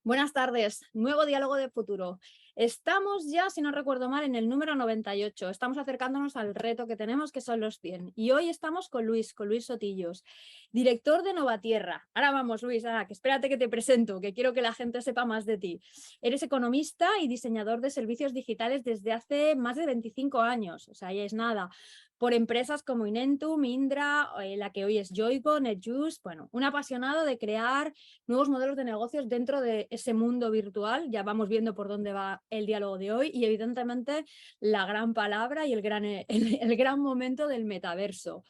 Buenas tardes, nuevo diálogo de futuro. Estamos ya, si no recuerdo mal, en el número 98. Estamos acercándonos al reto que tenemos, que son los 100. Y hoy estamos con Luis Sotillos, director de Novatierra. Ahora vamos, Luis, que espérate que te presento, que quiero que la gente sepa más de ti. Eres economista y diseñador de servicios digitales desde hace más de 25 años. O sea, ya es nada. Por empresas como Inentum, Indra, la que hoy es Yoigo, NetJuice. Bueno, un apasionado de crear nuevos modelos de negocios dentro de ese mundo virtual. Ya vamos viendo por dónde va el diálogo de hoy y evidentemente la gran palabra y el gran momento del metaverso.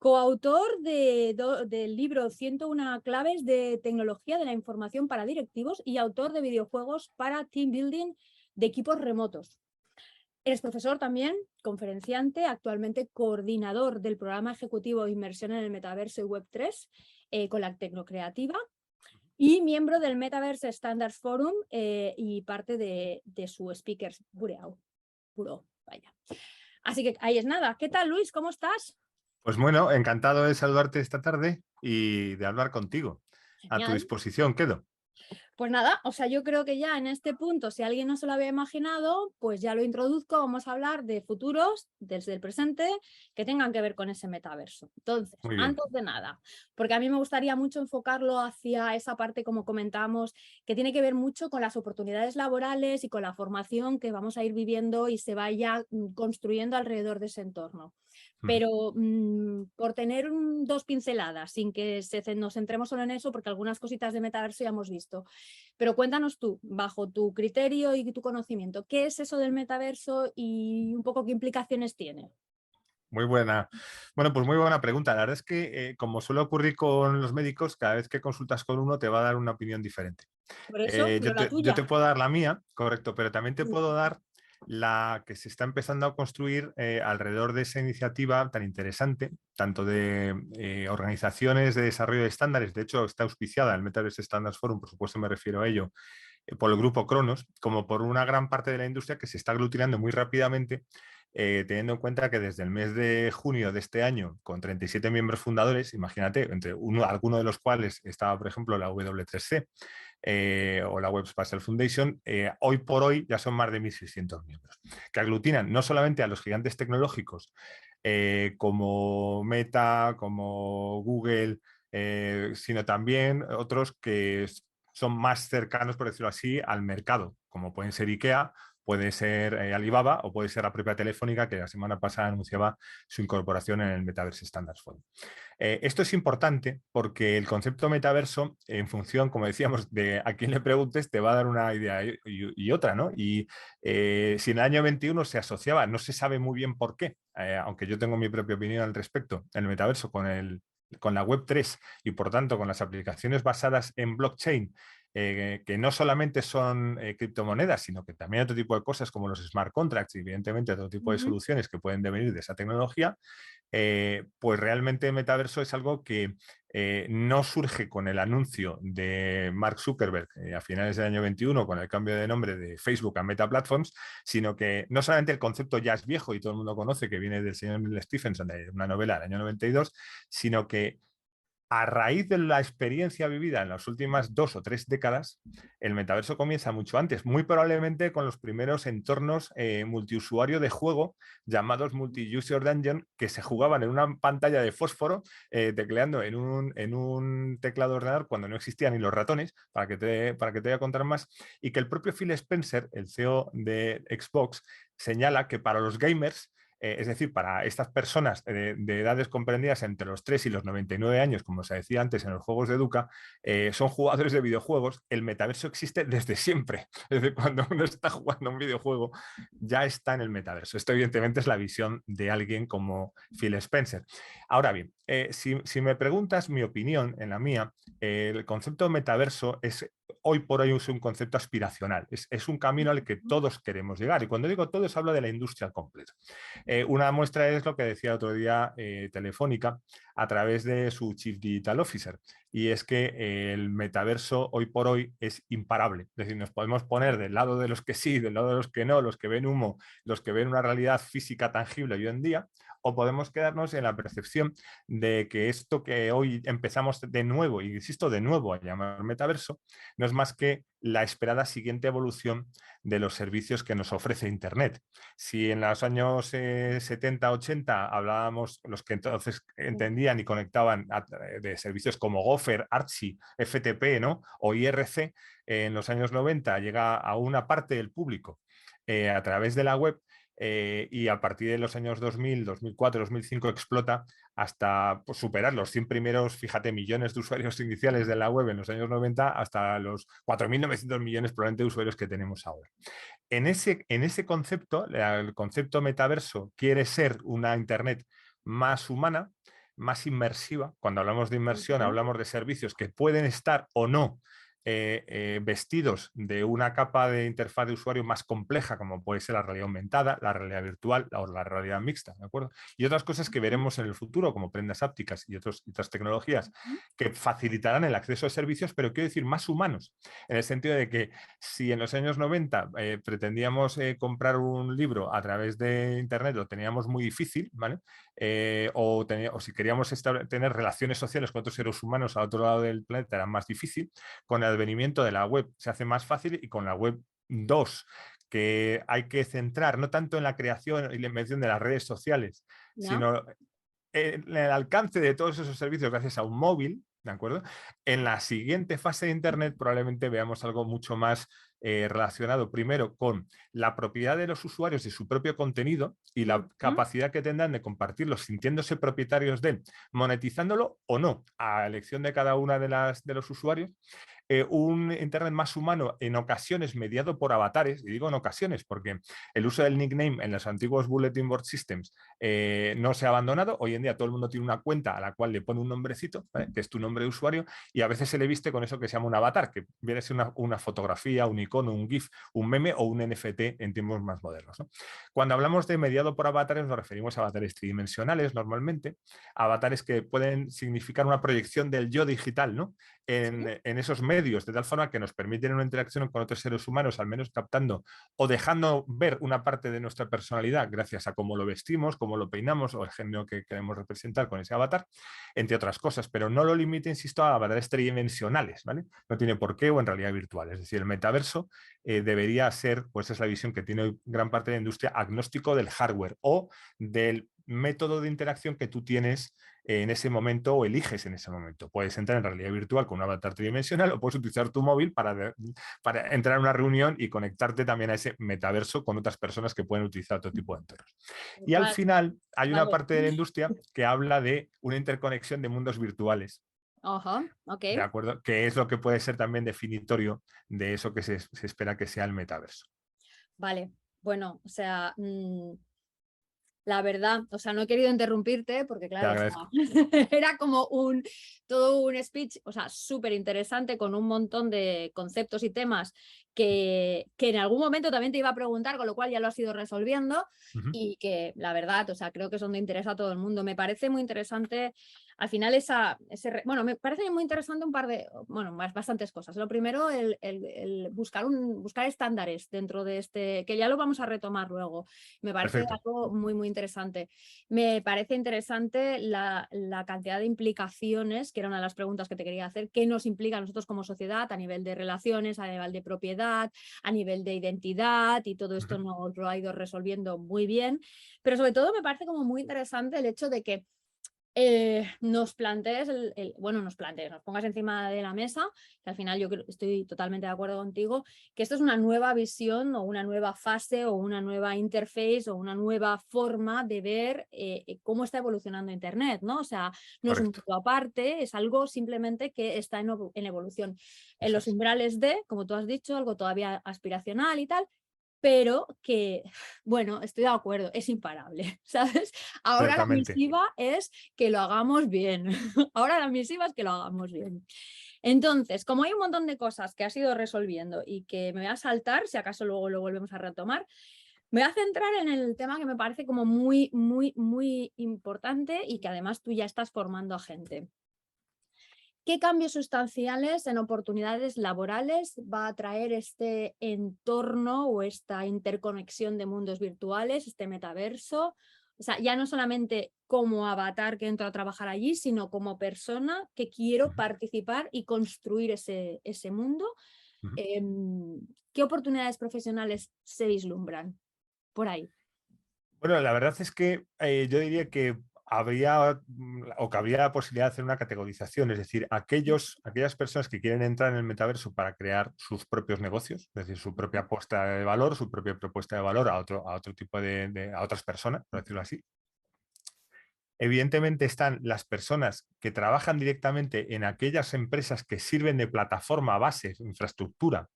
Coautor del libro 101 claves de tecnología de la información para directivos y autor de videojuegos para team building de equipos remotos. Eres profesor también, conferenciante, actualmente coordinador del programa ejecutivo de inmersión en el metaverso y Web3 con la Tecnocreativa y miembro del Metaverse Standards Forum y parte de su Speakers Bureau. Vaya. Así que ahí es nada. ¿Qué tal, Luis? ¿Cómo estás? Pues bueno, encantado de saludarte esta tarde y de hablar contigo. A tu Genial. disposición quedo. Pues nada, o sea, yo creo que ya en este punto, si alguien no se lo había imaginado, pues ya lo introduzco. Vamos a hablar de futuros desde el presente que tengan que ver con ese metaverso. Entonces, Muy bien. antes de nada, porque a mí me gustaría mucho enfocarlo hacia esa parte, como comentábamos, que tiene que ver mucho con las oportunidades laborales y con la formación que vamos a ir viviendo y se vaya construyendo alrededor de ese entorno. Pero por tener dos pinceladas, sin que nos centremos solo en eso, porque algunas cositas de metaverso ya hemos visto. Pero cuéntanos tú, bajo tu criterio y tu conocimiento, ¿qué es eso del metaverso y un poco qué implicaciones tiene? Muy buena. Bueno, pues muy buena pregunta. La verdad es que, como suele ocurrir con los médicos, cada vez que consultas con uno te va a dar una opinión diferente. Por eso, pero la Yo te tuya. puedo dar la mía, correcto, pero también te puedo dar la que se está empezando a construir alrededor de esa iniciativa tan interesante, tanto de organizaciones de desarrollo de estándares. De hecho, está auspiciada el Metaverse Standards Forum, por supuesto me refiero a ello, por el grupo Cronos, como por una gran parte de la industria que se está aglutinando muy rápidamente, teniendo en cuenta que desde el mes de junio de este año, con 37 miembros fundadores, imagínate, alguno de los cuales estaba, por ejemplo, la W3C o la Web Spatial Foundation, hoy por hoy ya son más de 1.600 miembros, que aglutinan no solamente a los gigantes tecnológicos como Meta, como Google, sino también otros que son más cercanos, por decirlo así, al mercado, como pueden ser IKEA, puede ser Alibaba o puede ser la propia Telefónica, que la semana pasada anunciaba su incorporación en el Metaverse Standards Forum. Esto es importante porque el concepto metaverso, en función, como decíamos, de a quién le preguntes, te va a dar una idea y otra, ¿no? Y si en el año 21 se asociaba, no se sabe muy bien por qué, aunque yo tengo mi propia opinión al respecto, el metaverso con la Web3 y por tanto con las aplicaciones basadas en blockchain, que no solamente son criptomonedas, sino que también otro tipo de cosas como los smart contracts y evidentemente otro tipo de soluciones que pueden devenir de esa tecnología, pues realmente el metaverso es algo que no surge con el anuncio de Mark Zuckerberg a finales del año 21 con el cambio de nombre de Facebook a Meta Platforms, sino que no solamente el concepto ya es viejo y todo el mundo conoce que viene del señor Neil Stephenson de una novela del año 92, sino que a raíz de la experiencia vivida en las últimas 2 o 3 décadas, el metaverso comienza mucho antes, muy probablemente con los primeros entornos multiusuario de juego llamados multi-user dungeon, que se jugaban en una pantalla de fósforo, tecleando en un teclado de ordenador cuando no existían ni los ratones, para que te voy a contar más, y que el propio Phil Spencer, el CEO de Xbox, señala que para los gamers, es decir, para estas personas de edades comprendidas entre los 3 y los 99 años, como se decía antes en los juegos de Educa, son jugadores de videojuegos, el metaverso existe desde siempre. Desde cuando uno está jugando un videojuego, ya está en el metaverso. Esto evidentemente es la visión de alguien como Phil Spencer. Ahora bien, si me preguntas mi opinión en la mía, el concepto de metaverso es hoy por hoy es un concepto aspiracional, es un camino al que todos queremos llegar. Y cuando digo todos, hablo de la industria al completo. Una muestra es lo que decía otro día Telefónica a través de su Chief Digital Officer, y es que el metaverso hoy por hoy es imparable. Es decir, nos podemos poner del lado de los que sí, del lado de los que no, los que ven humo, los que ven una realidad física tangible hoy en día, o podemos quedarnos en la percepción de que esto que hoy empezamos de nuevo, y insisto, de nuevo a llamar metaverso, no es más que la esperada siguiente evolución de los servicios que nos ofrece Internet. Si en los años 70, 80 hablábamos, los que entonces entendían y conectaban de servicios como Gopher, Archie, FTP, ¿no? O IRC, en los años 90 llega a una parte del público a través de la web, y a partir de los años 2000, 2004, 2005 explota hasta pues, superar los 100 primeros, fíjate, millones de usuarios iniciales de la web en los años 90 hasta los 4.900 millones probablemente de usuarios que tenemos ahora. En ese concepto, el concepto metaverso quiere ser una Internet más humana, más inmersiva. Cuando hablamos de inmersión, hablamos de servicios que pueden estar o no vestidos de una capa de interfaz de usuario más compleja, como puede ser la realidad aumentada, la realidad virtual o la realidad mixta, ¿de acuerdo? Y otras cosas que veremos en el futuro, como prendas ápticas y otras tecnologías que facilitarán el acceso a servicios, pero quiero decir más humanos, en el sentido de que si en los años 90 pretendíamos comprar un libro a través de Internet, lo teníamos muy difícil, ¿vale? O si queríamos tener relaciones sociales con otros seres humanos al otro lado del planeta era más difícil. Con el advenimiento de la web se hace más fácil, y con la web 2, que hay que centrar no tanto en la creación y la invención de las redes sociales, ¿no? sino en el alcance de todos esos servicios gracias a un móvil, ¿de acuerdo? En la siguiente fase de Internet probablemente veamos algo mucho más relacionado primero con la propiedad de los usuarios de su propio contenido y la capacidad que tendrán de compartirlo sintiéndose propietarios de él, monetizándolo o no, a elección de cada una de los usuarios. Un Internet más humano, en ocasiones mediado por avatares, y digo en ocasiones porque el uso del nickname en los antiguos Bulletin Board Systems no se ha abandonado. Hoy en día todo el mundo tiene una cuenta a la cual le pone un nombrecito, ¿vale? Que es tu nombre de usuario, y a veces se le viste con eso que se llama un avatar, que viene a ser una fotografía, un icono, un GIF, un meme o un NFT en tiempos más modernos, ¿no? Cuando hablamos de mediado por avatares nos referimos a avatares tridimensionales normalmente, avatares que pueden significar una proyección del yo digital, ¿no? En esos medios, de tal forma que nos permiten una interacción con otros seres humanos, al menos captando o dejando ver una parte de nuestra personalidad gracias a cómo lo vestimos, cómo lo peinamos o el género que queremos representar con ese avatar, entre otras cosas, pero no lo limite, insisto, a avatares tridimensionales, ¿vale? No tiene por qué, o en realidad virtual. Es decir, el metaverso debería ser, pues es la visión que tiene gran parte de la industria, agnóstico del hardware o del método de interacción que tú tienes en ese momento o eliges en ese momento. Puedes entrar en realidad virtual con un avatar tridimensional o puedes utilizar tu móvil para entrar a una reunión y conectarte también a ese metaverso con otras personas que pueden utilizar otro tipo de entornos. Y al final hay una parte de la industria que habla de una interconexión de mundos virtuales. Okay. ¿De acuerdo? Que es lo que puede ser también definitorio de eso que se espera que sea el metaverso. Vale, bueno, o sea, la verdad, o sea, no he querido interrumpirte porque, claro, o sea, era como todo un speech, o sea, súper interesante con un montón de conceptos y temas que en algún momento también te iba a preguntar, con lo cual ya lo has ido resolviendo y que, la verdad, o sea, creo que son de interés a todo el mundo. Me parece muy interesante, al final, bueno, me parece muy interesante bastantes cosas. Lo primero, el buscar estándares dentro de este, que ya lo vamos a retomar luego. Me parece algo muy, muy interesante. Me parece interesante la cantidad de implicaciones, que era una de las preguntas que te quería hacer, qué nos implica a nosotros como sociedad a nivel de relaciones, a nivel de propiedad, a nivel de identidad, y todo esto nos lo ha ido resolviendo muy bien. Pero sobre todo me parece como muy interesante el hecho de que nos plantees, nos pongas encima de la mesa, que al final yo estoy totalmente de acuerdo contigo, que esto es una nueva visión o una nueva fase o una nueva interface o una nueva forma de ver cómo está evolucionando Internet, ¿no? O sea, no es un punto aparte, es algo simplemente que está en evolución. En los umbrales de, como tú has dicho, algo todavía aspiracional y tal, pero que, bueno, estoy de acuerdo, es imparable, ¿sabes? Ahora la misiva es que lo hagamos bien. Ahora la misiva es que lo hagamos bien. Entonces, como hay un montón de cosas que has ido resolviendo y que me voy a saltar, si acaso luego lo volvemos a retomar, me voy a centrar en el tema que me parece como muy, muy, muy importante y que además tú ya estás formando a gente. ¿Qué cambios sustanciales en oportunidades laborales va a traer este entorno o esta interconexión de mundos virtuales, este metaverso? O sea, ya no solamente como avatar que entro a trabajar allí, sino como persona que quiero Ujú, participar y construir ese mundo. ujú. ¿Qué oportunidades profesionales se vislumbran por ahí? Bueno, la verdad es que yo diría que habría o cabría la posibilidad de hacer una categorización, es decir, aquellas personas que quieren entrar en el metaverso para crear sus propios negocios, es decir, su propia apuesta de valor, su propia propuesta de valor a otro tipo a otras personas, por decirlo así. Evidentemente están las personas que trabajan directamente en aquellas empresas que sirven de plataforma, base, infraestructura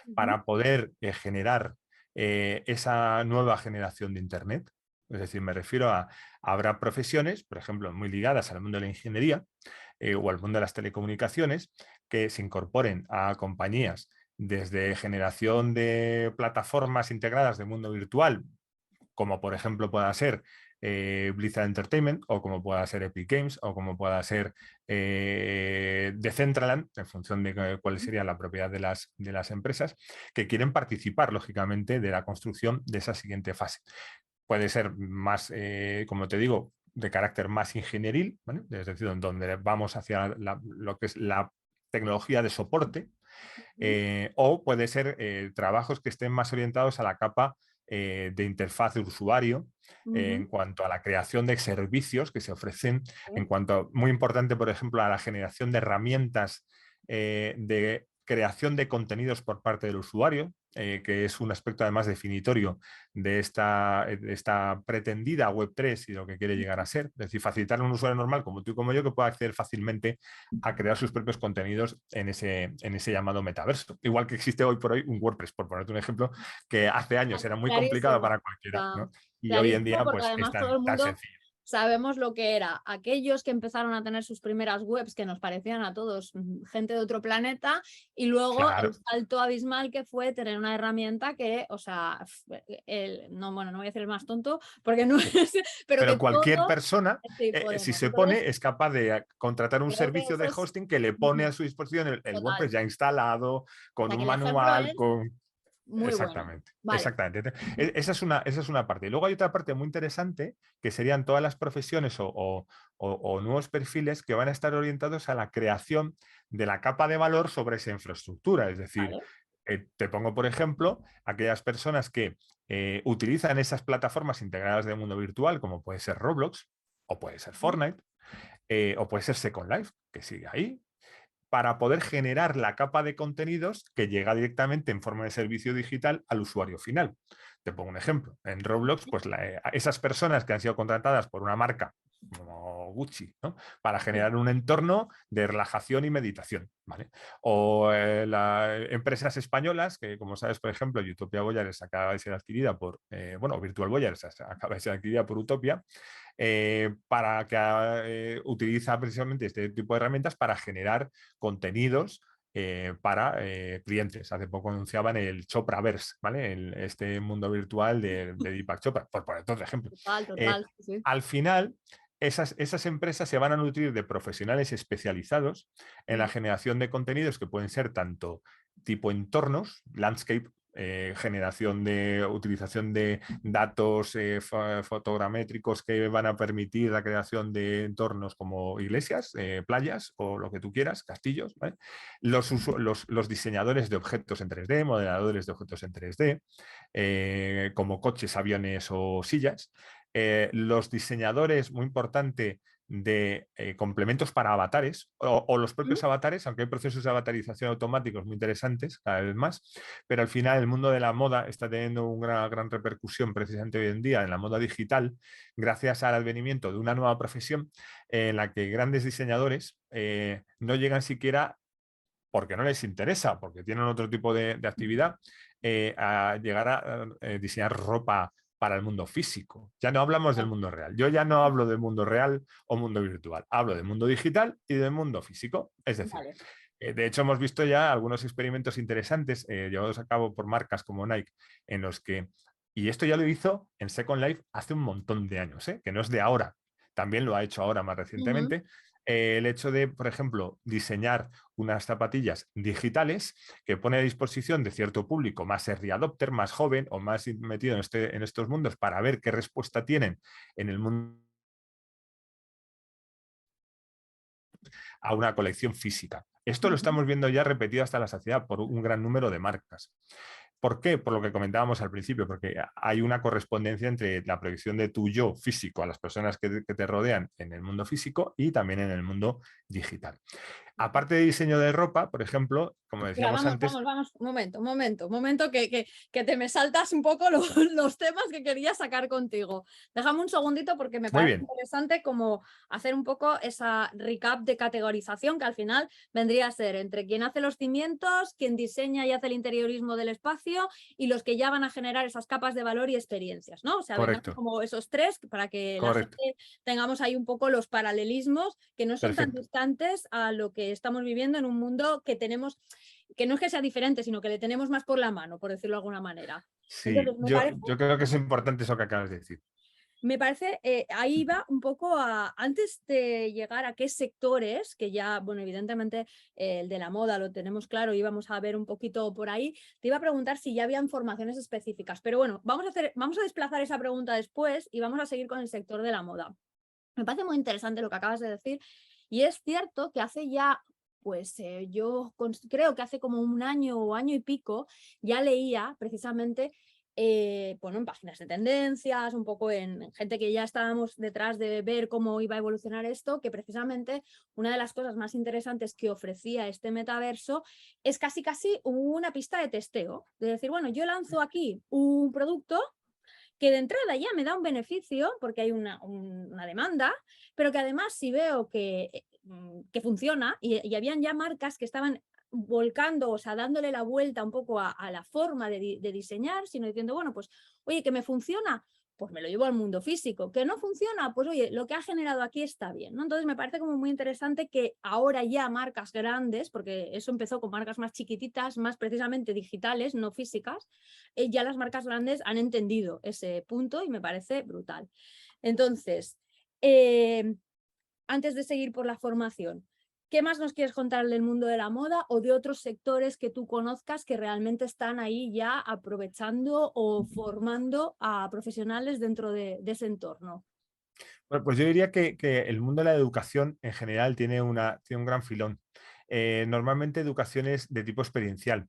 Ujú, para poder generar esa nueva generación de Internet. Es decir, me refiero habrá profesiones, por ejemplo, muy ligadas al mundo de la ingeniería o al mundo de las telecomunicaciones, que se incorporen a compañías desde generación de plataformas integradas de mundo virtual, como por ejemplo pueda ser Blizzard Entertainment, o como pueda ser Epic Games, o como pueda ser Decentraland, en función de cuál sería la propiedad de las empresas, que quieren participar, lógicamente, de la construcción de esa siguiente fase. Puede ser más, como te digo, de carácter más ingenieril, ¿vale? Es decir, donde vamos hacia lo que es la tecnología de soporte, ujú, o puede ser trabajos que estén más orientados a la capa de interfaz de usuario, en ujú, cuanto a la creación de servicios que se ofrecen, en sí, cuanto, muy importante, por ejemplo, a la generación de herramientas de creación de contenidos por parte del usuario, que es un aspecto además definitorio de esta pretendida Web3 y lo que quiere llegar a ser. Es decir, facilitar a un usuario normal como tú y como yo que pueda acceder fácilmente a crear sus propios contenidos en ese llamado metaverso. Igual que existe hoy por hoy un WordPress, por ponerte un ejemplo, que hace años era muy complicado clarísimo. para cualquiera, Está ¿no? Y hoy en clarísimo día porque pues es además todo tan, el tan mundo sencillo. sabemos lo que era. Aquellos que empezaron a tener sus primeras webs que nos parecían a todos gente de otro planeta y luego el Claro. salto abismal que fue tener una herramienta que, o sea, no, bueno, no voy a decir el más tonto porque no es, pero que Pero cualquier todo, persona, sí, si podemos. se Entonces, pone, es capaz de contratar un creo que servicio eso de es hosting que le pone ujú, a su disposición el WordPress total. ya instalado, O con sea, que un el ejemplo manual, es con... muy bueno. Exactamente, Vale. exactamente. Esa es una parte. Y luego hay otra parte muy interesante, que serían todas las profesiones o nuevos perfiles que van a estar orientados a la creación de la capa de valor sobre esa infraestructura. Es decir, Vale. te pongo, por ejemplo, aquellas personas que utilizan esas plataformas integradas de mundo virtual, como puede ser Roblox, o puede ser Ujú, Fortnite, o puede ser Second Life, que sigue ahí, para poder generar la capa de contenidos que llega directamente en forma de servicio digital al usuario final. Te pongo un ejemplo. En Roblox, pues esas personas que han sido contratadas por una marca como Gucci, ¿no? Para sí, generar un entorno de relajación y meditación, ¿vale? O empresas españolas que, como sabes, por ejemplo, Utopia Voyares acaba de ser adquirida por, bueno, Virtual Voyares acaba de ser adquirida por Utopia, para que utiliza precisamente este tipo de herramientas para generar contenidos para clientes. Hace poco anunciaban el Chopraverse, ¿vale? Este mundo virtual de Deepak Chopra, por poner otro ejemplo. total, Eh, total. Sí, sí. Al final, esas empresas se van a nutrir de profesionales especializados en la Mm, generación de contenidos que pueden ser tanto tipo entornos, landscape, generación de utilización de datos fotogramétricos que van a permitir la creación de entornos como iglesias, playas o lo que tú quieras, castillos, ¿vale? Los diseñadores de objetos en 3D, modeladores de objetos en 3D, como coches, aviones o sillas. Los diseñadores, muy importante, de complementos para avatares o los mm, propios avatares, aunque hay procesos de avatarización automáticos muy interesantes cada vez más, pero al final el mundo de la moda está teniendo una gran repercusión precisamente hoy en día en la moda digital, gracias al advenimiento de una nueva profesión en la que grandes diseñadores no llegan siquiera porque no les interesa, porque tienen otro tipo de actividad, a llegar a diseñar ropa para el mundo físico. Ya no hablamos del vale, mundo real. Yo ya no hablo del mundo real o mundo virtual. Hablo del mundo digital y del mundo físico. Es decir, vale. de hecho, hemos visto ya algunos experimentos interesantes llevados a cabo por marcas como Nike, en los que, y esto ya lo hizo en Second Life hace un montón de años, que no es de ahora, también lo ha hecho ahora más recientemente. El hecho de, por ejemplo, diseñar unas zapatillas digitales que pone a disposición de cierto público más early adopter, más joven o más metido en estos mundos para ver qué respuesta tienen en el mundo a una colección física. Esto lo estamos viendo ya repetido hasta la saciedad por un gran número de marcas. ¿Por qué? Por lo que comentábamos al principio, porque hay una correspondencia entre la proyección de tu yo físico a las personas que te rodean en el mundo físico y también en el mundo digital. Aparte de diseño de ropa, por ejemplo, como Espera, decíamos antes... un momento, que te me saltas un poco los temas que quería sacar contigo. Déjame un segundito porque me Muy parece bien. interesante como hacer un poco esa recap de categorización que al final vendría a ser entre quien hace los cimientos, quien diseña y hace el interiorismo del espacio y los que ya van a generar esas capas de valor y experiencias, ¿no? O sea, vendrán Correcto, como esos tres para que la correcto, gente tengamos ahí un poco los paralelismos que no son tan perfecto. distantes a lo que estamos viviendo en un mundo que tenemos, que no es que sea diferente, sino que le tenemos más por la mano, por decirlo de alguna manera. Sí, Entonces, yo creo que es importante eso que acabas de decir. me parece, ahí va un poco antes de llegar a qué sectores, que ya, bueno, evidentemente el de la moda lo tenemos claro, íbamos a ver un poquito por ahí, te iba a preguntar si ya habían formaciones específicas, pero bueno, vamos a desplazar esa pregunta después y vamos a seguir con el sector de la moda. Me parece muy interesante lo que acabas de decir y es cierto que hace ya, pues creo que hace como un año o año y pico ya leía precisamente, bueno, en páginas de tendencias, un poco en gente que ya estábamos detrás de ver cómo iba a evolucionar esto, que precisamente una de las cosas más interesantes que ofrecía este metaverso es casi una pista de testeo, de decir, bueno, yo lanzo aquí un producto que de entrada ya me da un beneficio porque hay una demanda, pero que además si veo que funciona y habían ya marcas que estaban volcando, o sea, dándole la vuelta un poco a la forma de diseñar, sino diciendo, bueno, pues, oye, que me funciona, pues me lo llevo al mundo físico. Que no funciona, pues oye, lo que ha generado aquí está bien, ¿no? Entonces me parece como muy interesante que ahora ya marcas grandes, porque eso empezó con marcas más chiquititas, más precisamente digitales, no físicas, ya las marcas grandes han entendido ese punto y me parece brutal. Entonces, antes de seguir por la formación, ¿qué más nos quieres contar del mundo de la moda o de otros sectores que tú conozcas que realmente están ahí ya aprovechando o formando a profesionales dentro de ese entorno? Bueno, pues yo diría que el mundo de la educación en general tiene un gran filón. Normalmente educación es de tipo experiencial.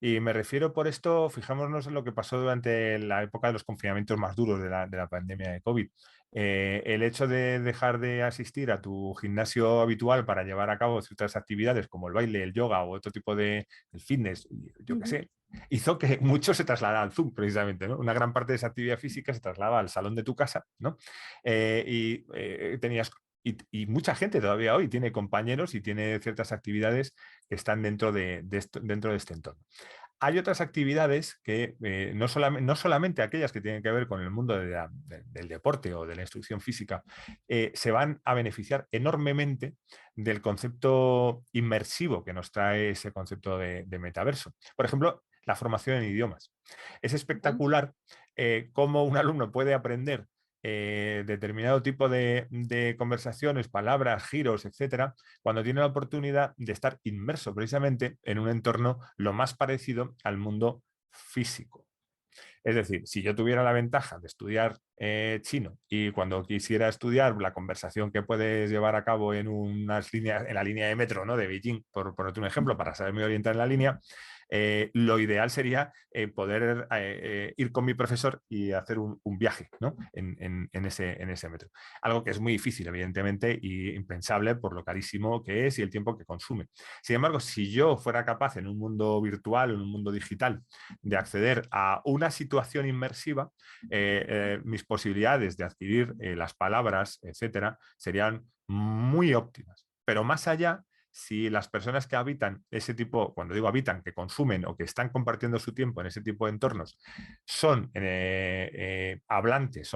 Y me refiero por esto, fijémonos en lo que pasó durante la época de los confinamientos más duros de la pandemia de COVID. El hecho de dejar de asistir a tu gimnasio habitual para llevar a cabo ciertas actividades como el baile, el yoga o otro tipo de el fitness, yo qué sé, hizo que mucho se trasladara al Zoom precisamente, ¿no? Una gran parte de esa actividad física se trasladaba al salón de tu casa, ¿no? Tenías y mucha gente todavía hoy tiene compañeros y tiene ciertas actividades que están dentro de este entorno. Hay otras actividades que no solamente aquellas que tienen que ver con el mundo del deporte o de la instrucción física, se van a beneficiar enormemente del concepto inmersivo que nos trae ese concepto de metaverso. Por ejemplo, la formación en idiomas. Es espectacular cómo un alumno puede aprender determinado tipo de conversaciones, palabras, giros, etcétera, cuando tiene la oportunidad de estar inmerso precisamente en un entorno lo más parecido al mundo físico. Es decir, si yo tuviera la ventaja de estudiar chino y cuando quisiera estudiar la conversación que puedes llevar a cabo en la línea de metro, ¿no?, de Beijing, por ponerte un ejemplo, para saberme orientar en la línea, lo ideal sería poder ir con mi profesor y hacer un viaje, ¿no?, en ese metro. Algo que es muy difícil, evidentemente, y impensable por lo carísimo que es y el tiempo que consume. Sin embargo, si yo fuera capaz en un mundo virtual, en un mundo digital, de acceder a una situación inmersiva, mis posibilidades de adquirir las palabras, etcétera, serían muy óptimas. Pero más allá, si las personas que habitan ese tipo, cuando digo habitan, que consumen o que están compartiendo su tiempo en ese tipo de entornos, son hablantes,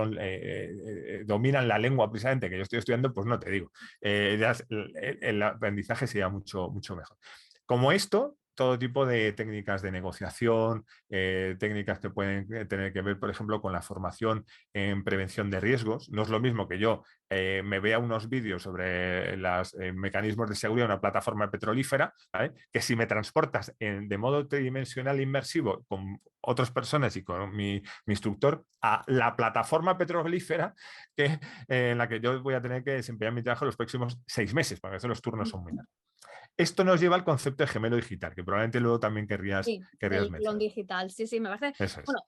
dominan la lengua precisamente que yo estoy estudiando, pues no te digo, el aprendizaje sería mucho, mucho mejor. Como esto, todo tipo de técnicas de negociación, técnicas que pueden tener que ver, por ejemplo, con la formación en prevención de riesgos. No es lo mismo que yo me vea unos vídeos sobre los mecanismos de seguridad de una plataforma petrolífera, ¿vale? Que si me transportas de modo tridimensional inmersivo con otras personas y con mi instructor a la plataforma petrolífera en la que yo voy a tener que desempeñar mi trabajo los próximos 6 meses, porque a veces los turnos son muy largos. Esto nos lleva al concepto de gemelo digital, que probablemente luego también querrías Sí, el clon mencionar. digital. Sí, sí, me parece. Eso es. Bueno,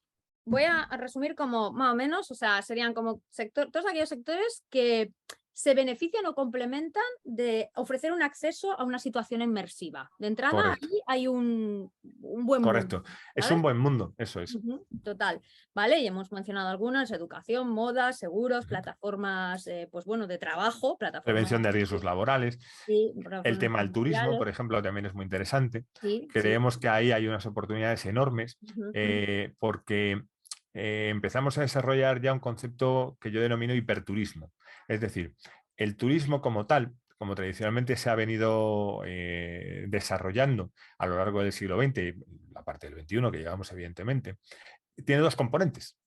voy a resumir como más o menos, o sea, serían como todos aquellos sectores que se benefician o complementan de ofrecer un acceso a una situación inmersiva. De entrada, Correcto. ahí hay un buen mundo, Correcto. Es ¿vale? un buen mundo, eso es. Total, ¿vale? Y hemos mencionado algunas: educación, moda, seguros, plataformas, pues bueno, de trabajo, plataformas, Prevención de riesgos laborales. sí, El plataformas tema del turismo, industriales, por ejemplo, también es muy interesante. sí, sí. Creemos que ahí hay unas oportunidades enormes porque empezamos a desarrollar ya un concepto que yo denomino hiperturismo. Es decir, el turismo como tal, como tradicionalmente se ha venido desarrollando a lo largo del siglo XX y la parte del XXI que llevamos evidentemente, tiene dos componentes.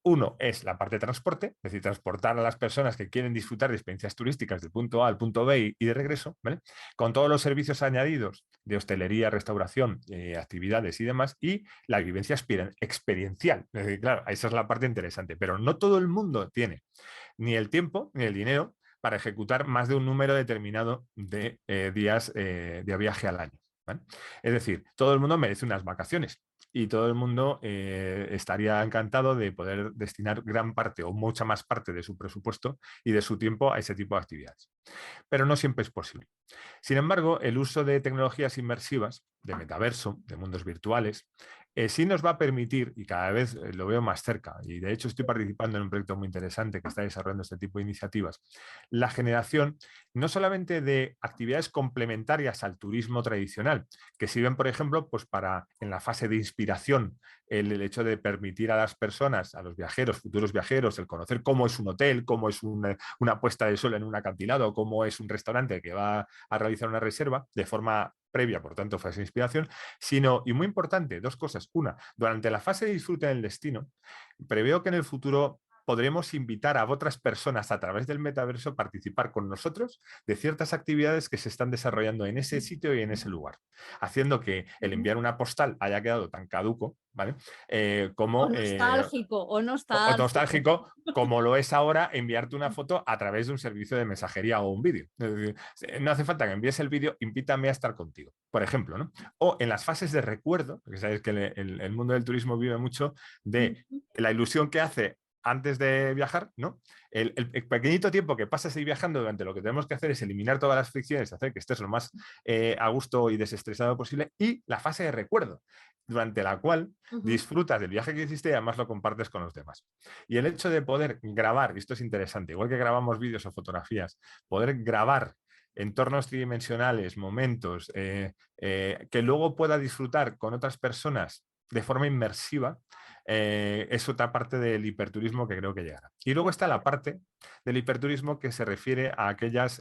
Uno es la parte de transporte, es decir, transportar a las personas que quieren disfrutar de experiencias turísticas del punto A al punto B y de regreso, ¿vale? Con todos los servicios añadidos de hostelería, restauración, actividades y demás, y la vivencia experiencial. Es decir, claro, esa es la parte interesante, pero no todo el mundo tiene ni el tiempo ni el dinero para ejecutar más de un número determinado de días de viaje al año, ¿vale? Es decir, todo el mundo merece unas vacaciones y todo el mundo estaría encantado de poder destinar gran parte o mucha más parte de su presupuesto y de su tiempo a ese tipo de actividades. Pero no siempre es posible. Sin embargo, el uso de tecnologías inmersivas, de metaverso, de mundos virtuales, sí nos va a permitir, y cada vez lo veo más cerca, y de hecho estoy participando en un proyecto muy interesante que está desarrollando este tipo de iniciativas, la generación no solamente de actividades complementarias al turismo tradicional, que sirven, por ejemplo, pues para en la fase de inspiración, el hecho de permitir a las personas, a los viajeros, futuros viajeros, el conocer cómo es un hotel, cómo es una puesta de sol en un acantilado, cómo es un restaurante que va a realizar una reserva de forma previa, por tanto, fase de inspiración, sino, y muy importante, dos cosas. Una, durante la fase de disfrute del destino, preveo que en el futuro podremos invitar a otras personas a través del metaverso a participar con nosotros de ciertas actividades que se están desarrollando en ese sitio y en ese lugar, haciendo que el enviar una postal haya quedado tan caduco, ¿vale? Como O o nostálgico. nostálgico como lo es ahora enviarte una foto a través de un servicio de mensajería o un vídeo. Es decir, no hace falta que envíes el vídeo, invítame a estar contigo, por ejemplo, ¿no? O en las fases de recuerdo, porque sabéis que el mundo del turismo vive mucho de la ilusión que hace antes de viajar, ¿no? El pequeñito tiempo que pasas ahí viajando, durante lo que tenemos que hacer es eliminar todas las fricciones, hacer que estés lo más a gusto y desestresado posible, y la fase de recuerdo, durante la cual disfrutas del viaje que hiciste y además lo compartes con los demás. Y el hecho de poder grabar, y esto es interesante, igual que grabamos vídeos o fotografías, poder grabar entornos tridimensionales, momentos, que luego pueda disfrutar con otras personas de forma inmersiva, es otra parte del hiperturismo que creo que llegará. Y luego está la parte del hiperturismo que se refiere a aquellas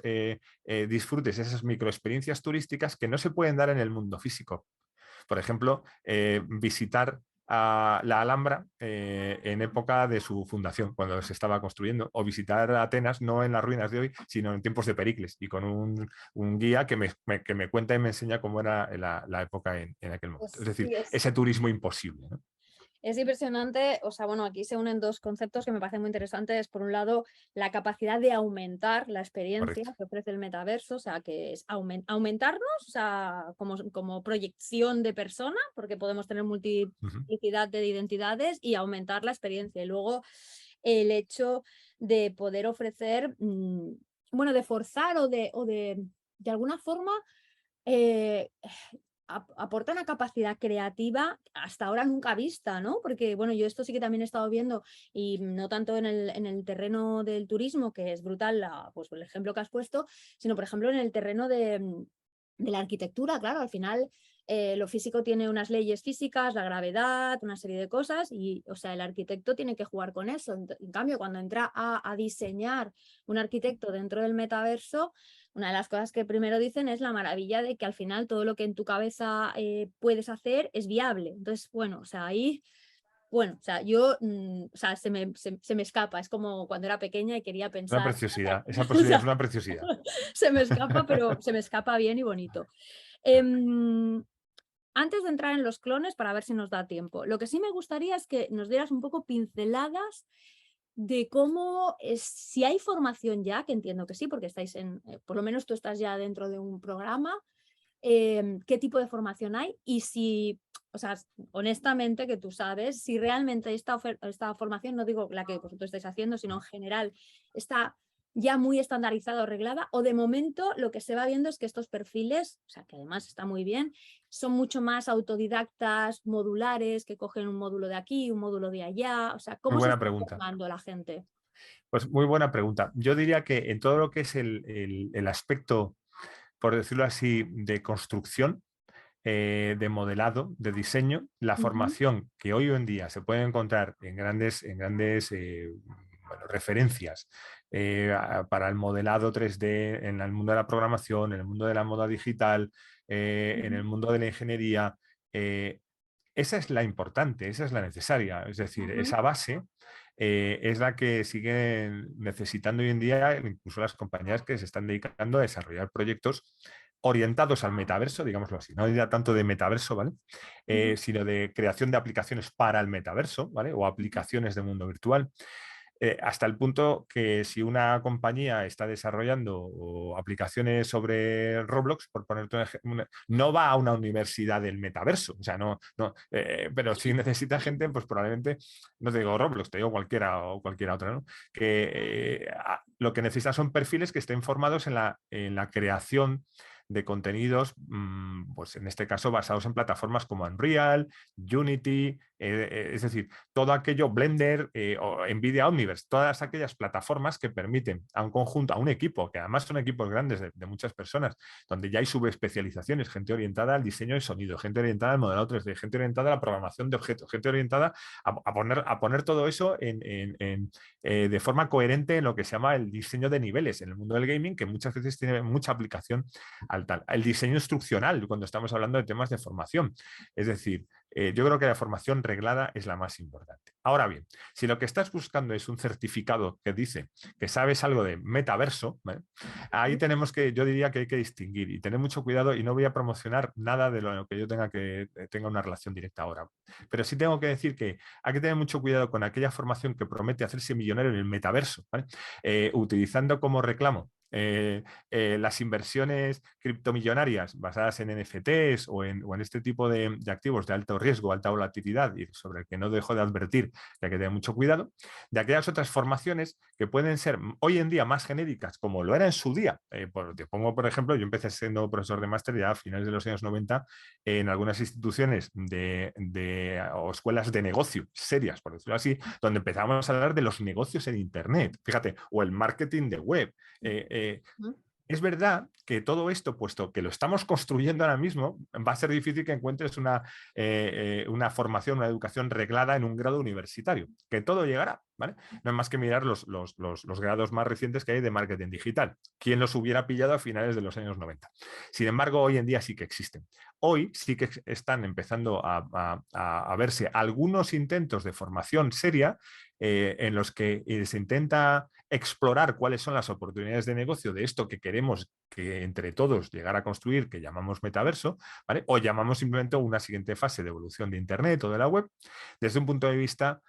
disfrutes, esas microexperiencias turísticas que no se pueden dar en el mundo físico. Por ejemplo, visitar a la Alhambra en época de su fundación, cuando se estaba construyendo, o visitar Atenas no en las ruinas de hoy, sino en tiempos de Pericles, y con un guía que me cuenta y me enseña cómo era la época en aquel momento. Es Pues decir, sí, ese turismo imposible, ¿no? es impresionante. O sea, bueno, aquí se unen dos conceptos que me parecen muy interesantes. Por un lado, la capacidad de aumentar la experiencia Correcto. que ofrece el metaverso, o sea, que es aumentarnos, o sea, como proyección de persona, porque podemos tener multiplicidad de identidades, y aumentar la experiencia. Y luego el hecho de poder ofrecer, bueno, de forzar o de alguna forma eh, aporta una capacidad creativa hasta ahora nunca vista, ¿no? Porque, bueno, yo esto sí que también he estado viendo, y no tanto en el terreno del turismo, que es brutal pues, el ejemplo que has puesto, sino, por ejemplo, en el terreno de la arquitectura. Claro, al final lo físico tiene unas leyes físicas, la gravedad, una serie de cosas y, o sea, el arquitecto tiene que jugar con eso. En cambio, cuando entra a diseñar un arquitecto dentro del metaverso, una de las cosas que primero dicen es la maravilla de que al final todo lo que en tu cabeza puedes hacer es viable. Entonces, bueno, o sea, ahí... Bueno, o sea, yo, o sea, se me escapa, es como cuando era pequeña y quería Una pensar, preciosidad, esa o posibilidad es sea, una preciosidad. se me escapa, pero se me escapa bien y bonito. Em, Antes de entrar en los clones, para ver si nos da tiempo, lo que sí me gustaría es que nos dieras un poco pinceladas de cómo, si hay formación ya, que entiendo que sí, porque estáis por lo menos tú estás ya dentro de un programa, qué tipo de formación hay y si, o sea, honestamente que tú sabes, si realmente esta formación, no digo la que vosotros estáis haciendo, sino en general, está ya muy estandarizada o reglada, o de momento lo que se va viendo es que estos perfiles, o sea, que además está muy bien, son mucho más autodidactas, modulares, que cogen un módulo de aquí, un módulo de allá, o sea, Muy ¿cómo se buena está pregunta. formando la gente? Pues muy buena pregunta. Yo diría que en todo lo que es el aspecto, por decirlo así, de construcción, de modelado, de diseño, la Ujú, formación que hoy en día se puede encontrar en grandes bueno, referencias para el modelado 3D en el mundo de la programación, en el mundo de la moda digital, en el ujú, mundo de la ingeniería. Esa es la importante, esa es la necesaria, es decir, ujú, esa base es la que siguen necesitando hoy en día, incluso las compañías que se están dedicando a desarrollar proyectos orientados al metaverso, digámoslo así, no ya tanto de metaverso, ¿vale? ujú, Sino de creación de aplicaciones para el metaverso, ¿vale? O ujú. aplicaciones de mundo virtual. Hasta el punto que si una compañía está desarrollando aplicaciones sobre Roblox, por ponerte un ejemplo, no va a una universidad del metaverso, o sea, pero si necesita gente, pues probablemente, no te digo Roblox, te digo cualquiera o cualquiera otra, ¿no? Que lo que necesita son perfiles que estén formados en la creación de contenidos, pues en este caso basados en plataformas como Unreal, Unity, es decir, todo aquello, Blender o Nvidia Omniverse, todas aquellas plataformas que permiten a un conjunto, a un equipo, que además son equipos grandes de muchas personas, donde ya hay subespecializaciones, gente orientada al diseño de sonido, gente orientada al modelado 3D, gente orientada a la programación de objetos, gente orientada a poner todo eso de forma coherente en lo que se llama el diseño de niveles en el mundo del gaming, que muchas veces tiene mucha aplicación al tal. El diseño instruccional, cuando estamos hablando de temas de formación. Es decir, yo creo que la formación reglada es la más importante. Ahora bien, si lo que estás buscando es un certificado que dice que sabes algo de metaverso, ¿vale? Ahí tenemos que, yo diría que hay que distinguir y tener mucho cuidado y no voy a promocionar nada de lo que yo tenga una relación directa ahora. Pero sí tengo que decir que hay que tener mucho cuidado con aquella formación que promete hacerse millonario en el metaverso, ¿vale? Utilizando como reclamo las inversiones criptomillonarias basadas en NFTs o en este tipo de activos de alto riesgo, alta volatilidad y sobre el que no dejo de advertir que hay que tener mucho cuidado, de aquellas otras formaciones que pueden ser hoy en día más genéricas, como lo era en su día. Te pongo, por ejemplo, yo empecé siendo profesor de máster ya a finales de los años 90 en algunas instituciones o escuelas de negocio serias, por decirlo así, donde empezábamos a hablar de los negocios en Internet, fíjate, o el marketing de web. Ujú. Es verdad que todo esto, puesto que lo estamos construyendo ahora mismo, va a ser difícil que encuentres una formación, una educación reglada en un grado universitario, que todo llegará, ¿vale? No hay más que mirar los grados más recientes que hay de marketing digital. ¿Quién los hubiera pillado a finales de los años 90? Sin embargo, hoy en día sí que existen. Hoy sí que están empezando a verse algunos intentos de formación seria en los que se intenta explorar cuáles son las oportunidades de negocio de esto que queremos que entre todos llegar a construir, que llamamos metaverso, ¿vale? O llamamos simplemente una siguiente fase de evolución de Internet o de la web, desde un punto de vista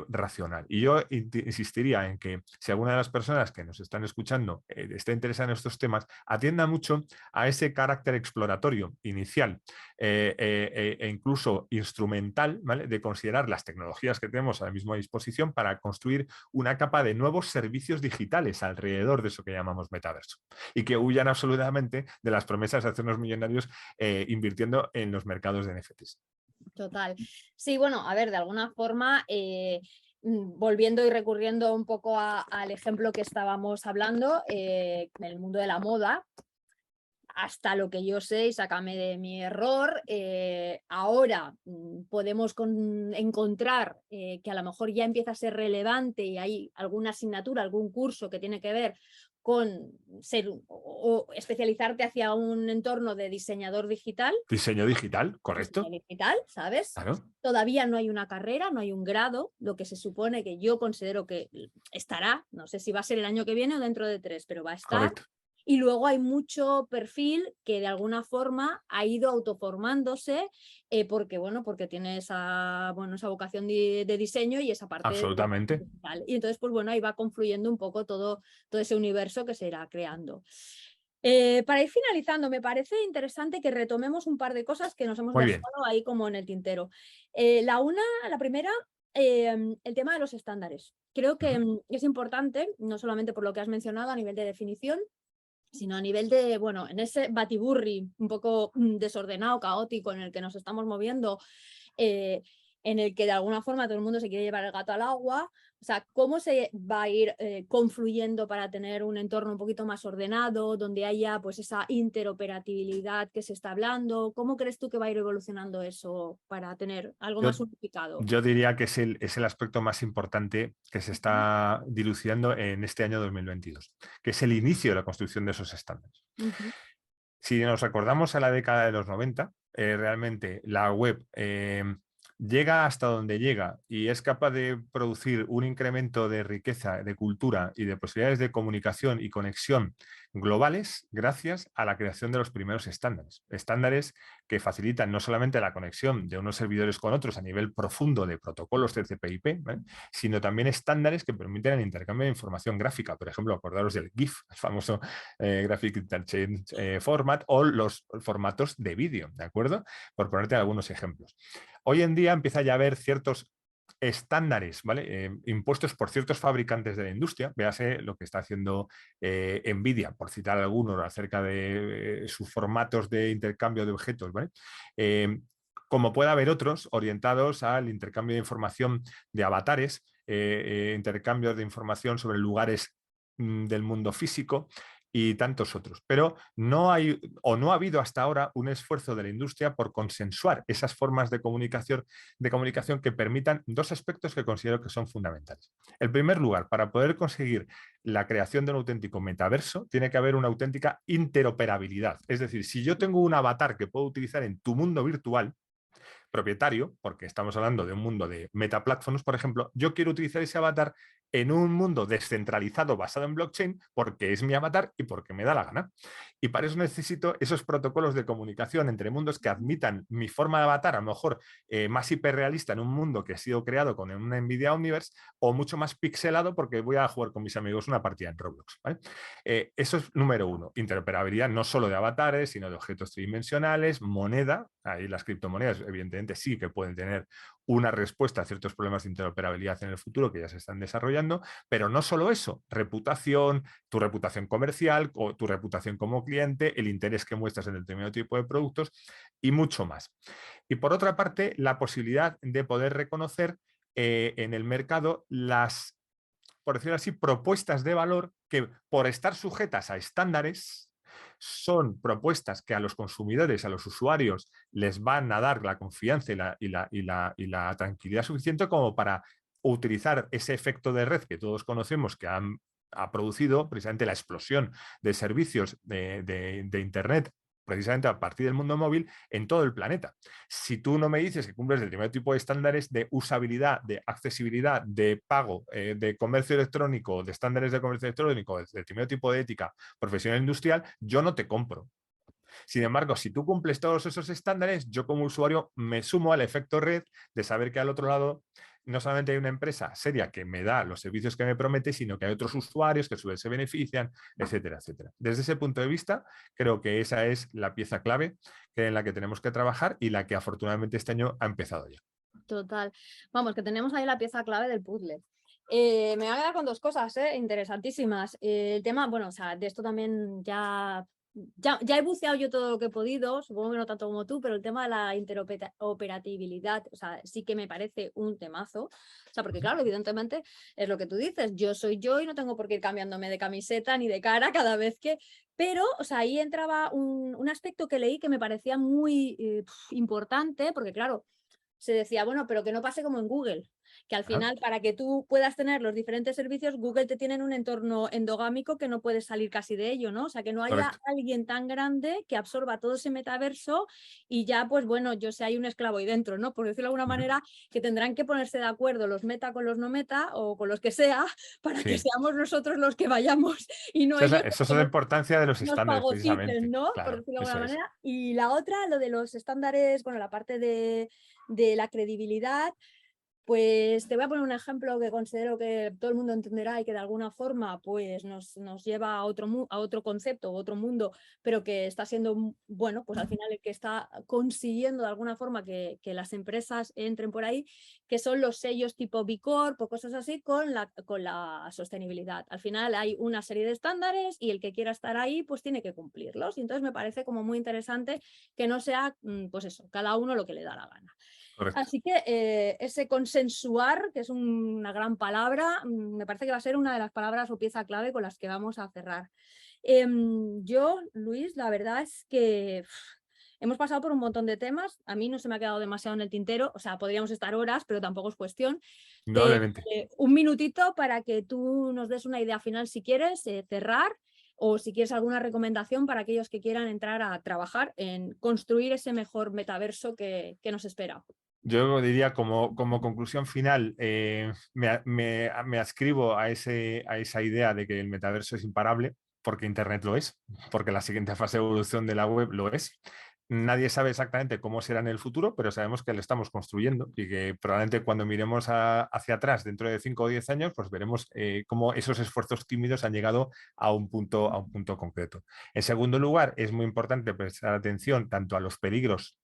racional. Y yo insistiría en que si alguna de las personas que nos están escuchando está interesada en estos temas, atienda mucho a ese carácter exploratorio inicial e incluso instrumental, ¿vale? De considerar las tecnologías que tenemos a la misma disposición para construir una capa de nuevos servicios digitales alrededor de eso que llamamos metaverso y que huyan absolutamente de las promesas de hacernos millonarios invirtiendo en los mercados de NFTs. Total. Sí, bueno, a ver, de alguna forma, volviendo y recurriendo un poco al ejemplo que estábamos hablando, en el mundo de la moda, hasta lo que yo sé, y sácame de mi error, ahora podemos encontrar que a lo mejor ya empieza a ser relevante y hay alguna asignatura, algún curso que tiene que ver con ser o especializarte hacia un entorno de diseñador digital. Diseño digital, Diseño correcto. digital, ¿sabes? Claro, Todavía no hay una carrera, no hay un grado, lo que se supone que yo considero que estará, no sé si va a ser el año que viene o dentro de 3, pero va a estar. correcto. Y luego hay mucho perfil que de alguna forma ha ido autoformándose porque, bueno, porque tiene esa, bueno, esa vocación de diseño y esa parte de Absolutamente. digital. Y entonces, pues bueno, ahí va confluyendo un poco todo ese universo que se irá creando. Para ir finalizando, me parece interesante que retomemos un par de cosas que nos hemos Muy bien. dejado ahí como en el tintero. La primera, el tema de los estándares. Creo que Ujú. es importante, no solamente por lo que has mencionado a nivel de definición, sino a nivel de, bueno, en ese batiburri un poco desordenado, caótico en el que nos estamos moviendo, eh, en el que de alguna forma todo el mundo se quiere llevar el gato al agua. O sea, ¿cómo se va a ir confluyendo para tener un entorno un poquito más ordenado, donde haya pues esa interoperabilidad que se está hablando? ¿Cómo crees tú que va a ir evolucionando eso para tener algo Yo, más unificado? yo diría que es el aspecto más importante que se Ujú, está dilucidando en este año 2022, que es el inicio de la construcción de esos estándares. ujú, Si nos recordamos a la década de los 90, realmente la web llega hasta donde llega y es capaz de producir un incremento de riqueza, de cultura y de posibilidades de comunicación y conexión globales gracias a la creación de los primeros estándares. Estándares que facilitan no solamente la conexión de unos servidores con otros a nivel profundo de protocolos TCP/IP, ¿vale?, sino también estándares que permiten el intercambio de información gráfica. Por ejemplo, acordaros del GIF, el famoso Graphic Interchange Format, o los formatos de vídeo, ¿de acuerdo? Por ponerte algunos ejemplos. Hoy en día empieza ya a haber ciertos estándares, ¿vale? Impuestos por ciertos fabricantes de la industria, véase lo que está haciendo Nvidia, por citar algunos, acerca de sus formatos de intercambio de objetos, ¿vale? Como puede haber otros orientados al intercambio de información de avatares, intercambios de información sobre lugares del mundo físico y tantos otros. Pero no hay o no ha habido hasta ahora un esfuerzo de la industria por consensuar esas formas de comunicación que permitan dos aspectos que considero que son fundamentales. En primer lugar, para poder conseguir la creación de un auténtico metaverso, tiene que haber una auténtica interoperabilidad. Es decir, si yo tengo un avatar que puedo utilizar en tu mundo virtual, propietario, porque estamos hablando de un mundo de metaplatforms, por ejemplo, yo quiero utilizar ese avatar en un mundo descentralizado basado en blockchain porque es mi avatar y porque me da la gana. Y para eso necesito esos protocolos de comunicación entre mundos que admitan mi forma de avatar, a lo mejor más hiperrealista en un mundo que ha sido creado con una NVIDIA Omniverse, o mucho más pixelado porque voy a jugar con mis amigos una partida en Roblox, ¿vale? Eso es número uno, interoperabilidad no solo de avatares, sino de objetos tridimensionales, moneda. Ahí las criptomonedas, evidentemente, sí que pueden tener una respuesta a ciertos problemas de interoperabilidad en el futuro que ya se están desarrollando, pero no solo eso, reputación, tu reputación comercial, o tu reputación como cliente, el interés que muestras en determinado tipo de productos y mucho más. Y por otra parte, la posibilidad de poder reconocer en el mercado las, por decirlo así, propuestas de valor que, por estar sujetas a estándares, son propuestas que a los consumidores, a los usuarios, les van a dar la confianza y la tranquilidad suficiente como para utilizar ese efecto de red que todos conocemos, que ha producido precisamente la explosión de servicios de Internet, precisamente a partir del mundo móvil, en todo el planeta. Si tú no me dices que cumples determinado tipo de estándares de usabilidad, de accesibilidad, de pago, de comercio electrónico, de estándares de comercio electrónico, de determinado tipo de ética profesional industrial, yo no te compro. Sin embargo, si tú cumples todos esos estándares, yo como usuario me sumo al efecto red de saber que al otro lado no solamente hay una empresa seria que me da los servicios que me promete, sino que hay otros usuarios que a su vez se benefician, etcétera, etcétera. Desde ese punto de vista, creo que esa es la pieza clave en la que tenemos que trabajar y la que afortunadamente este año ha empezado ya. total. Vamos, que tenemos ahí la pieza clave del puzzle. Me voy a quedar con dos cosas interesantísimas. El tema, bueno, o sea, de esto también ya ya he buceado yo todo lo que he podido, supongo que no tanto como tú, pero el tema de la interoperabilidad, o sea, sí que me parece un temazo. O sea, porque claro, evidentemente es lo que tú dices, yo soy yo y no tengo por qué ir cambiándome de camiseta ni de cara cada vez que... Pero, o sea, ahí entraba un aspecto que leí que me parecía muy importante, porque claro, se decía, bueno, pero que no pase como en Google, que al final para que tú puedas tener los diferentes servicios, Google te tiene en un entorno endogámico que no puedes salir casi de ello, ¿no? O sea, que no haya Correcto. alguien tan grande que absorba todo ese metaverso y ya, pues bueno, yo sé, hay un esclavo ahí dentro, ¿no? Por decirlo de alguna manera, que tendrán que ponerse de acuerdo los meta con los no meta o con los que sea, para que Sí. seamos nosotros los que vayamos y no Esa es la, ellos eso es la importancia de los nos estándares, fagociten, precisamente. ¿no? Por Claro, decirlo de eso alguna es. manera. Y la otra, lo de los estándares, bueno, la parte de la credibilidad, pues te voy a poner un ejemplo que considero que todo el mundo entenderá y que de alguna forma pues nos lleva a otro concepto, otro mundo, pero que está siendo, bueno, pues al final el que está consiguiendo de alguna forma que las empresas entren por ahí, que son los sellos tipo B Corp o cosas así con la sostenibilidad. Al final hay una serie de estándares y el que quiera estar ahí pues tiene que cumplirlos. Y entonces me parece como muy interesante que no sea, pues eso, cada uno lo que le da la gana. Correcto. Así que ese consensuar, que es una gran palabra, me parece que va a ser una de las palabras o pieza clave con las que vamos a cerrar. Yo, Luis, la verdad es que hemos pasado por un montón de temas. A mí no se me ha quedado demasiado en el tintero. O sea, podríamos estar horas, pero tampoco es cuestión. Indudablemente. Un minutito para que tú nos des una idea final si quieres cerrar o si quieres alguna recomendación para aquellos que quieran entrar a trabajar en construir ese mejor metaverso que nos espera. Yo diría como conclusión final, me adscribo a esa idea de que el metaverso es imparable, porque Internet lo es, porque la siguiente fase de evolución de la web lo es. Nadie sabe exactamente cómo será en el futuro, pero sabemos que lo estamos construyendo y que probablemente cuando miremos hacia atrás dentro de 5 o 10 años, pues veremos cómo esos esfuerzos tímidos han llegado a un punto concreto. En segundo lugar, es muy importante prestar atención tanto a los peligros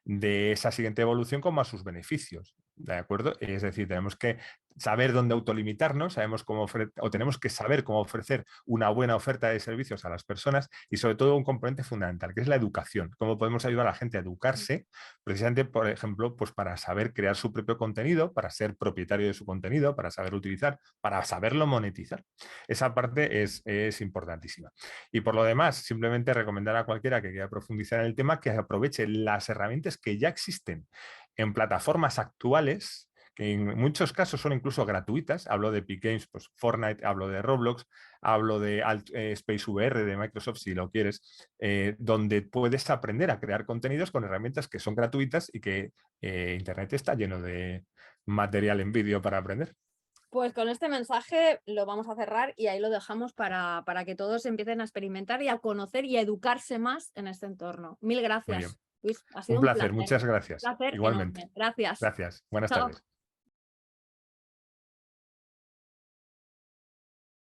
de esa siguiente evolución como a sus beneficios. ¿De acuerdo? Es decir, tenemos que saber dónde autolimitarnos, sabemos cómo o tenemos que saber cómo ofrecer una buena oferta de servicios a las personas y sobre todo un componente fundamental, que es la educación. Cómo podemos ayudar a la gente a educarse, precisamente, por ejemplo, pues para saber crear su propio contenido, para ser propietario de su contenido, para saber utilizar, para saberlo monetizar. Esa parte es importantísima. Y por lo demás, simplemente recomendar a cualquiera que quiera profundizar en el tema que aproveche las herramientas que ya existen en plataformas actuales, que en muchos casos son incluso gratuitas. Hablo de Epic Games, pues Fortnite, hablo de Roblox, hablo de Space VR de Microsoft, si lo quieres, donde puedes aprender a crear contenidos con herramientas que son gratuitas y que Internet está lleno de material en vídeo para aprender. Pues con este mensaje lo vamos a cerrar y ahí lo dejamos para que todos empiecen a experimentar y a conocer y a educarse más en este entorno. Mil Muy bien. gracias, Luis. Ha Un sido un placer, placer. muchas Un gracias. placer Igualmente. enorme. Gracias. Gracias. Buenas Chao. tardes.